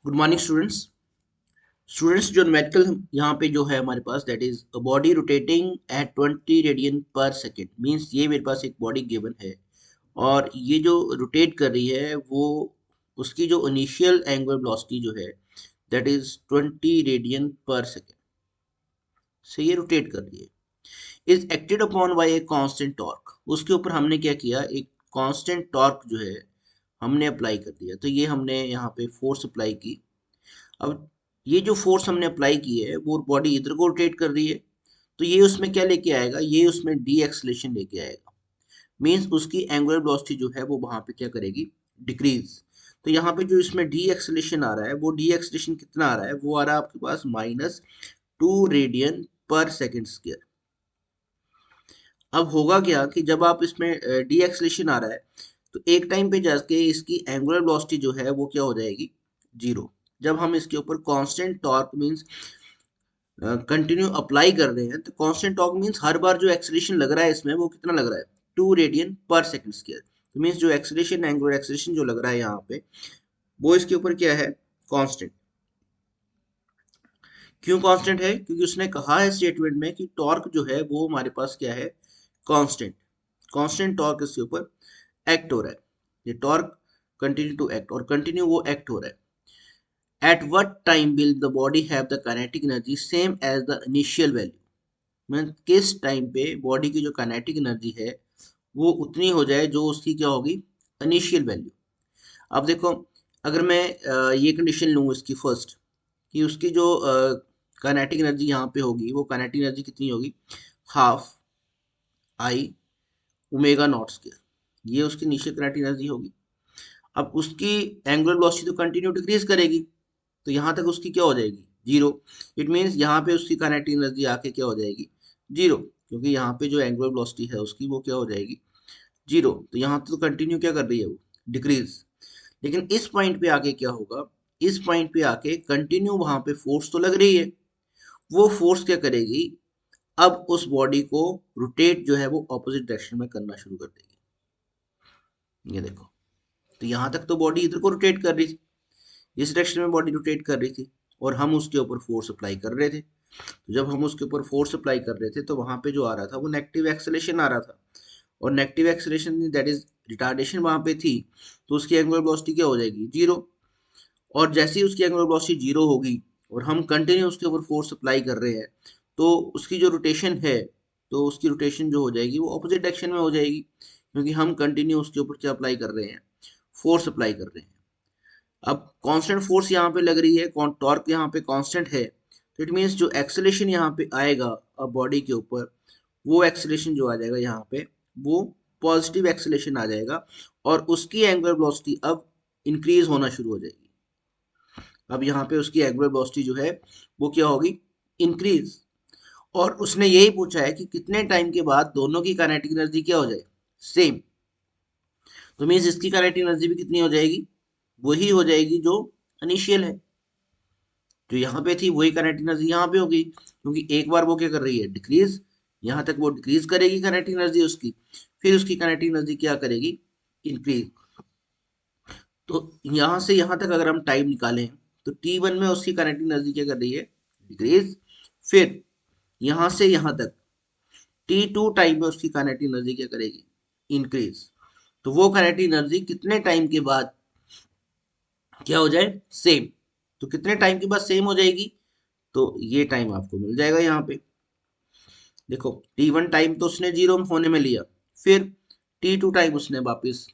Good morning students जो numerical यहाँ पे जो है हमारे पास that is body rotating at 20 radian per second means ये मेरे पास एक बॉडी गिवन है और ये जो रोटेट कर रही है वो उसकी जो इनिशियल एंगुलर वेलोसिटी जो है that is 20 radian per second से ये रोटेट कर रही है is acted upon bye a constant torque. उसके ऊपर हमने क्या किया, एक कांस्टेंट टॉर्क जो है हमने अप्लाई कर दिया। तो ये हमने यहाँ पे फोर्स अप्लाई की। अब ये जो फोर्स हमने अप्लाई की है वो बॉडी इधर को रोटेट कर रही है, तो ये उसमें क्या लेके आएगा, ये उसमें डी एक्सलेशन लेके आएगा। मीन्स उसकी एंगुलर वेलोसिटी जो है वो वहां पे क्या करेगी, डिक्रीज। तो यहाँ पे जो इसमें डी एक्सलेशन आ रहा है वो डी एक्सलेशन कितना आ रहा है, वो आ रहा है आपके पास -2 रेडियन पर सेकेंड स्क्वायर। अब होगा क्या कि जब आप इसमें डी एक्सलेशन आ रहा है तो एक टाइम पे जाके इसकी एंगुलर वेलोसिटी जो है वो क्या हो जाएगी, जीरो। जब हम इसके ऊपर constant torque means continue apply कर रहे हैं, तो कांस्टेंट टॉर्क मींस हर बार जो एक्सेलरेशन लग रहा है इसमें वो कितना लग रहा है, 2 रेडियन पर सेकेंड स्क्वायर। तो मींस जो एक्सेलरेशन, एंगुलर एक्सेलरेशन जो लग रहा है यहाँ पे वो इसके ऊपर क्या है, कांस्टेंट। क्यों कांस्टेंट है, क्योंकि उसने कहा है स्टेटमेंट में कि टॉर्क जो है वो हमारे पास क्या है, कांस्टेंट। कांस्टेंट टॉर्क इसके ऊपर एक्ट हो रहा है। ये टॉर्क कंटिन्यू टू एक्ट, और कंटिन्यू वो एक्ट हो रहा है। At what time will the body have the kinetic energy same as the initial value? मैं किस टाइम पे बॉडी की जो काइनेटिक एनर्जी है वो उतनी हो जाए जो उसकी क्या होगी, इनिशियल वैल्यू। अब देखो, अगर मैं ये कंडीशन लूँ इसकी फर्स्ट, कि उसकी जो काइनेटिक एनर्जी यहाँ पे होगी वो काइनेटिक एनर्जी कितनी होगी, half I omega naught square, ये उसकी इनिशियल काइनेटिक एनर्जी होगी। अब उसकी एंगुलर वेलोसिटी तो कंटिन्यू डिक्रीज करेगी, तो यहाँ तक उसकी क्या हो जाएगी, जीरो। इट मीन्स यहाँ पे उसकी काइनेटिक एनर्जी आके क्या हो जाएगी, जीरो, क्योंकि यहाँ पे जो एंगुलर वेलोसिटी है उसकी वो क्या हो जाएगी, जीरो। तो यहाँ तो कंटिन्यू क्या कर रही है वो, डिक्रीज। लेकिन इस पॉइंट पे आके क्या होगा, इस पॉइंट पे आके कंटिन्यू वहां पे फोर्स तो लग रही है, वो फोर्स क्या करेगी, अब उस बॉडी को रोटेट जो है वो ऑपोजिट डायरेक्शन में करना शुरू कर देगी। ये देखो, तो यहाँ तक तो बॉडी इधर को रोटेट कर रही थी, इस डायरेक्शन में बॉडी रोटेट कर रही थी, और हम उसके ऊपर फोर्स अप्लाई कर रहे थे। तो जब हम उसके ऊपर फोर्स अप्लाई कर रहे थे तो वहां पे जो आ रहा था वो नेगेटिव एक्सेलेरेशन आ रहा था, और negative acceleration that is retardation वहां पे थी, तो उसकी एंगुलर वेलोसिटी क्या हो जाएगी, जीरो। और जैसे ही उसकी एंगुलर वेलोसिटी जीरो होगी और हम कंटिन्यू उसके ऊपर फोर्स अप्लाई कर रहे हैं, तो उसकी जो रोटेशन है, तो उसकी रोटेशन जो हो जाएगी वो ऑपोजिट डायरेक्शन में हो जाएगी, क्योंकि हम कंटिन्यू उसके ऊपर क्या अप्लाई कर रहे हैं, फोर्स अप्लाई कर रहे हैं। अब कांस्टेंट फोर्स यहाँ पे लग रही है, टॉर्क यहाँ पे कांस्टेंट है, तो इट मीन्स जो एक्सेलेरेशन यहाँ पे आएगा अब बॉडी के ऊपर, वो एक्सेलेरेशन जो आ जाएगा यहाँ पे वो पॉजिटिव एक्सेलेरेशन आ जाएगा, और उसकी एंगुलर वेलोसिटी अब इंक्रीज होना शुरू हो जाएगी। अब यहाँ पे उसकी एंगुलर वेलोसिटी जो है वो क्या होगी, इंक्रीज। और उसने यही पूछा है कि कितने टाइम के बाद दोनों की काइनेटिक एनर्जी क्या हो जाए, सेम। तो मीन्स इसकी काइनेटिक एनर्जी भी कितनी हो जाएगी, वही हो जाएगी जो इनिशियल है। जो यहाँ पे थी वही काइनेटिक एनर्जी यहाँ पे होगी, क्योंकि एक बार वो क्या कर रही है, डिक्रीज। यहाँ तक वो डिक्रीज करेगी काइनेटिक एनर्जी उसकी, फिर उसकी काइनेटिक एनर्जी क्या करेगी, इंक्रीज। तो यहाँ से यहाँ तक अगर हम टाइम निकालें तो T1 में उसकी काइनेटिक एनर्जी क्या कर रही है, डिक्रीज। फिर यहाँ से यहाँ तक T2 टाइम में उसकी काइनेटिक एनर्जी क्या करेगी, इंक्रीज। तो वो काइनेटिक एनर्जी कितने टाइम के बाद क्या हो जाए, सेम। तो कितने टाइम के बाद सेम हो जाएगी, तो ये टाइम आपको मिल जाएगा यहाँ पे। देखो, T1 टाइम तो उसने जीरो होने में लिया, फिर T2 टाइम उसने वापस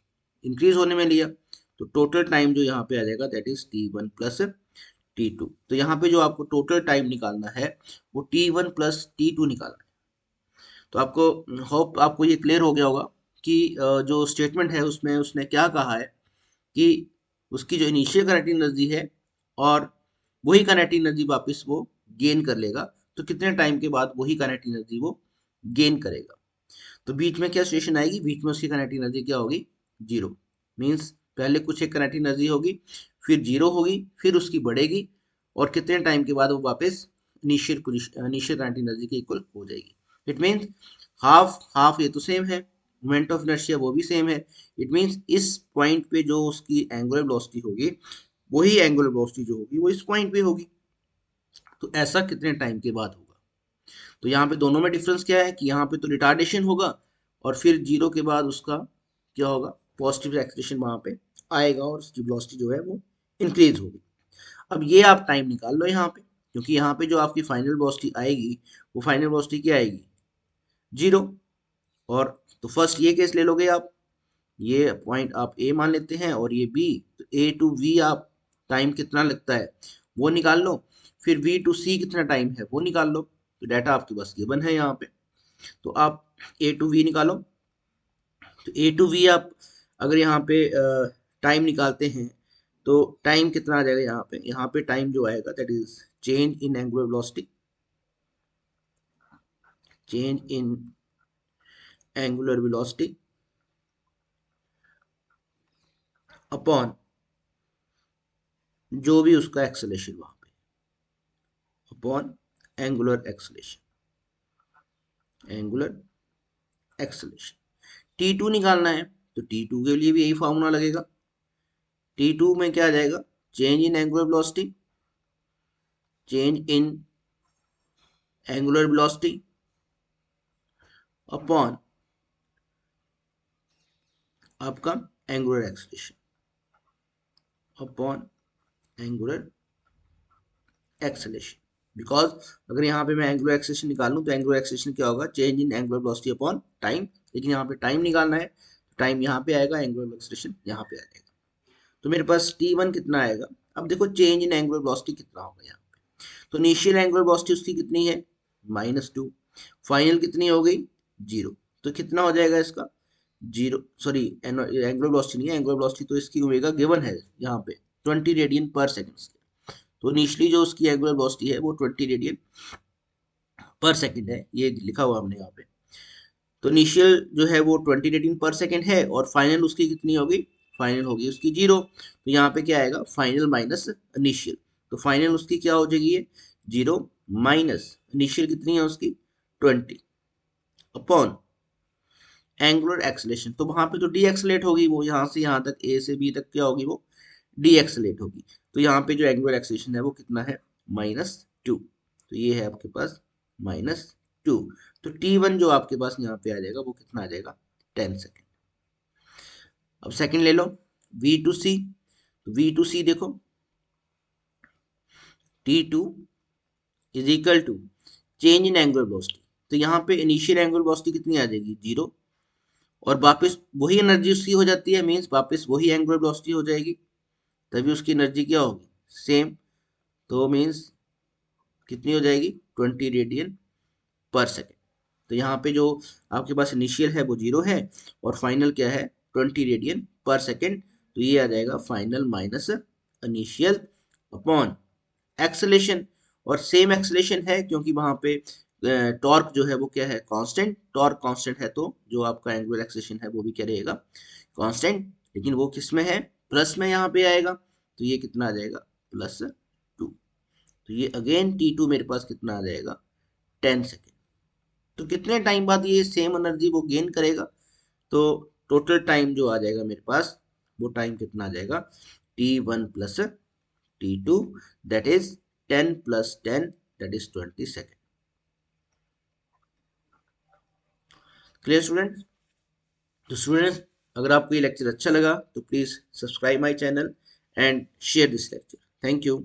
इंक्रीज होने में लिया, तो टोटल टाइम जो यहाँ पे आ जाएगा that is T1 plus T2। तो यहाँ पे जो आपको टोटल टाइम निकालना है वो T1 प्लस T2 निकालना है। तो आपको होप आपको ये क्लियर हो गया होगा कि जो स्टेटमेंट है उसमें उसने क्या कहा है, कि उसकी जो इनिशियल काइनेटिक एनर्जी है और वही काइनेटिक एनर्जी वापस वो गेन कर लेगा, तो कितने टाइम के बाद वही काइनेटिक एनर्जी वो गेन करेगा। तो बीच में क्या सिचुएशन आएगी, बीच में उसकी काइनेटिक एनर्जी क्या होगी, जीरो। मींस पहले कुछ एक काइनेटिक एनर्जी होगी, फिर जीरो होगी, फिर उसकी बढ़ेगी, और कितने टाइम के बाद वो वापस इनिशियल काइनेटिक एनर्जी के इक्वल हो जाएगी। इट मीन्स हाफ हाफ ये तो सेम है, मोमेंट ऑफ इनर्शिया वो भी सेम है। इट मीन्स इस पॉइंट पे जो उसकी एंगुलर वेलोसिटी होगी वही एंगुलर वेलोसिटी जो होगी वो इस पॉइंट पे होगी। तो ऐसा कितने टाइम के बाद होगा? तो यहाँ पे दोनों में डिफरेंस क्या है कि यहाँ पे तो रिटार्डेशन होगा और फिर जीरो के बाद उसका क्या होगा, पॉजिटिव एक्सेलरेशन वहां पे आएगा और उसकी वेलोसिटी जो है वो इंक्रीज होगी। अब ये आप टाइम निकाल लो यहाँ पे, क्योंकि यहाँ पे जो आपकी फाइनल वेलोसिटी आएगी वो फाइनल वेलोसिटी क्या आएगी, जीरो। और तो फर्स्ट ये केस ले लोगे आप, ये पॉइंट आप ए मान लेते हैं और ये बी, तो ए टू वी आप टाइम कितना लगता है वो निकाल लो, फिर वी टू सी कितना टाइम है वो निकाल लो। तो डाटा आपके पास गिवन है यहाँ पे, तो आप ए टू वी निकालो। तो ए टू वी आप अगर यहाँ पे टाइम निकालते हैं तो टाइम कितना आ जाएगा, यहाँ पे टाइम जो आएगा that is change in angular velocity, change in angular velocity upon जो भी उसका एक्सेलेरेशन वहां पे, upon angular acceleration, angular acceleration. T2 निकालना है तो T2 के लिए भी यही फार्मूला लगेगा। T2 में क्या आ जाएगा, change in angular velocity, change in angular velocity upon आपका angular acceleration, upon angular acceleration. Because अगर यहाँ पे मैं एंगुलर एक्सेलरेशन निकालूं तो एंगुलर एक्सेलरेशन क्या होगा, change in angular velocity upon time, लेकिन यहाँ पे टाइम निकालना है, टाइम यहाँ पे आएगा, एंगुलर एक्सेलरेशन यहाँ पे आ जाएगा। तो मेरे पास T1 कितना आएगा, अब देखो चेंज इन एंगुलर वेलोसिटी कितना होगा यहाँ पे, तो इनिशियल एंगुलर वेलोसिटी उसकी कितनी है, -2, फाइनल कितनी हो गई, जीरो। तो कितना हो जाएगा इसका, जीरो, सॉरी एंगुलर वेलोसिटी नहीं है, एंगुलर वेलोसिटी तो इसकी ओमेगा गिवन है यहाँ पे 20 रेडियन पर सेकंड। तो इनिशियली जो उसकी एंगुलर वेलोसिटी है वो 20 रेडियन पर सेकंड है, ये लिखा हुआ हमने यहाँ पे। तो इनिशियल जो है वो 20 रेडियन पर सेकंड है और फाइनल उसकी कितनी होगी, फाइनल होगी उसकी जीरो। तो यहाँ पे क्या आएगा, फाइनल माइनस इनिशियल, तो फाइनल उसकी क्या हो जाएगी ये, जीरो माइनस इनिशियल कितनी है उसकी 20 अपॉन एंगुलर एक्सेलरेशन। तो वहां पे तो डी एक्सलेट होगी, वो यहाँ से यहाँ तक ए से बी तक क्या होगी, वो डी एक्सलेट होगी। तो यहाँ पे जो एंगुलर एक्सेलरेशन है वो कितना है, -2। तो ये है आपके पास -2। तो T1 जो आपके पास यहाँ पे आ जाएगा वो कितना आ जाएगा, 10 सेकेंड। अब सेकेंड ले लो, V2C। तो V2C देखो, T2 is equal to change in angular velocity. तो यहाँ पे इनिशियल एंगुलर वेलोसिटी कितनी आ जाएगी, जीरो, और वापस वही एनर्जी उसकी हो जाती है, मीन्स वापस वही एंगुलर वेलोसिटी हो जाएगी, तभी उसकी एनर्जी क्या होगी, सेम। तो मीन्स कितनी हो जाएगी, 20 रेडियन पर सेकेंड। तो यहाँ पे जो आपके पास इनिशियल है वो जीरो है और फाइनल क्या है, 20 रेडियन पर सेकेंड। तो ये आ जाएगा final minus initial upon acceleration. और सेम एक्सेलेरेशन है क्योंकि वहां पे टॉर्क जो है वो क्या है, कांस्टेंट, टॉर्क कांस्टेंट है तो जो आपका एंगुलर एक्सेलेरेशन है वो भी क्या रहेगा, कांस्टेंट। लेकिन वो किस में है, प्लस में यहाँ पे आएगा, तो ये कितना आ जाएगा, +2। तो ये अगेन T2 मेरे पास कितना आ जाएगा, 10 सेकेंड। तो कितने टाइम बाद ये सेम एनर्जी वो गेन करेगा, तो टोटल टाइम जो आ जाएगा मेरे पास, वो टाइम कितना आ जाएगा, T1 plus T2 that is 10 + 10 that is 20 second. Clear student? तो स्टूडेंट्स, अगर आपको ये लेक्चर अच्छा लगा तो please subscribe my channel and share this lecture. Thank you.